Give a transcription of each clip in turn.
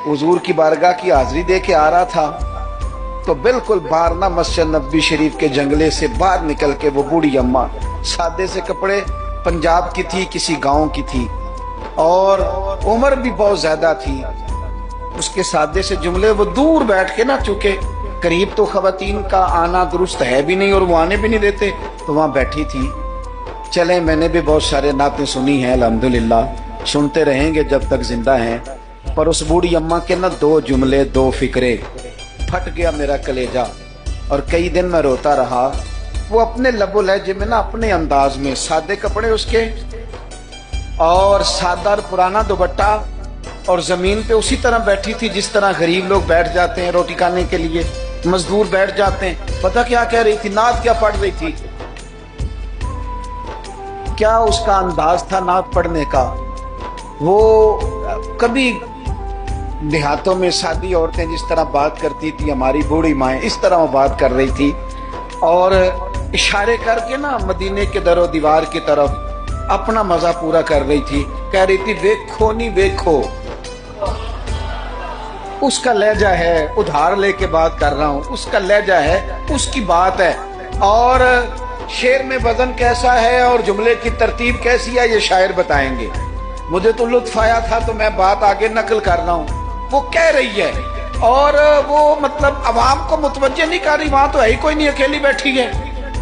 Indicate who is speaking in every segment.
Speaker 1: हुजूर की बारगाह की हाजिरी दे के आ रहा था तो बिल्कुल बाहर ना मस्जिद नबी शरीफ के जंगले से बाहर निकल के वो बूढ़ी अम्मा, सादे से कपड़े, पंजाब की थी, किसी गांव की थी और उम्र भी बहुत ज्यादा थी। उसके सादे से जुमले वो दूर बैठ के ना, चूंकि करीब तो खवातीन का आना दुरुस्त है भी नहीं और वो आने भी नहीं देते, तो वहां बैठी थी। चले, मैंने भी बहुत सारे नातें सुनी हैं, अल्हम्दुलिल्लाह सुनते रहेंगे जब तक जिंदा हैं। पर उस बूढ़ी अम्मा के ना दो जुमले, दो फिक्रे, फट गया मेरा कलेजा और कई दिन मैं रोता रहा। वो अपने लबो लहजे में ना, अपने अंदाज में, सादे कपड़े उसके और सादा पुराना दुपट्टा, और जमीन पे उसी तरह बैठी थी जिस तरह गरीब लोग बैठ जाते हैं रोटी खाने के लिए, मजदूर बैठ जाते हैं। पता क्या कह रही थी, नात क्या पढ़ रही थी, क्या उसका अंदाज था नात पढ़ने का। वो कभी देहातों में सादी औरतें जिस तरह बात करती थी, हमारी बूढ़ी माएँ, इस तरह वो बात कर रही थी और इशारे करके ना मदीने के दरो दीवार की तरफ अपना मजा पूरा कर रही थी। कह रही थी, देखो नहीं देखो, उसका लहजा है, उधार लेके बात कर रहा हूं, उसका लहजा है, उसकी बात है, और शेर में वजन कैसा है और जुमले की तरतीब कैसी है ये शायर बताएंगे। मुझे तो लुत्फ आया था तो मैं बात आगे नकल कर रहा हूं। वो कह रही है और वो मतलब अवाम को मुतवज्जे नहीं कर रही, वहां तो है ही कोई नहीं, अकेली बैठी है,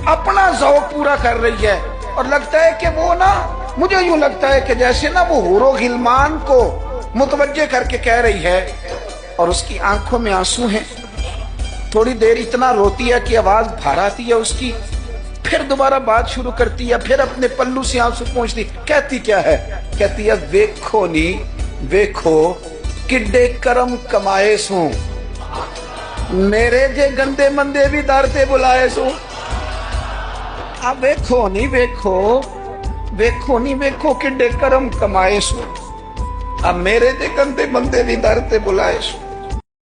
Speaker 1: अपना ज़ौक़ पूरा कर रही है। और लगता है कि वो ना, मुझे यूं लगता है कि जैसे ना वो हुरो गिलमान को मुतवज्जे करके कह रही है और उसकी आंखों में आंसू हैं। थोड़ी देर इतना रोती है कि आवाज बाहर आती है उसकी, फिर दोबारा बात शुरू करती है, फिर अपने पल्लू से आंसू पोंछती। कहती क्या है, कहती है, वेखो नी वेखो किड्डे करम कमाए सू, मेरे जे गंदे मंदे भी दर ते बुलाए सू। अब वेखो नी वेखो, वेखो नी वेखो किड्डे करम कमाए सू, अब मेरे जे गंदे मंदे भी दर ते बुलाए सू।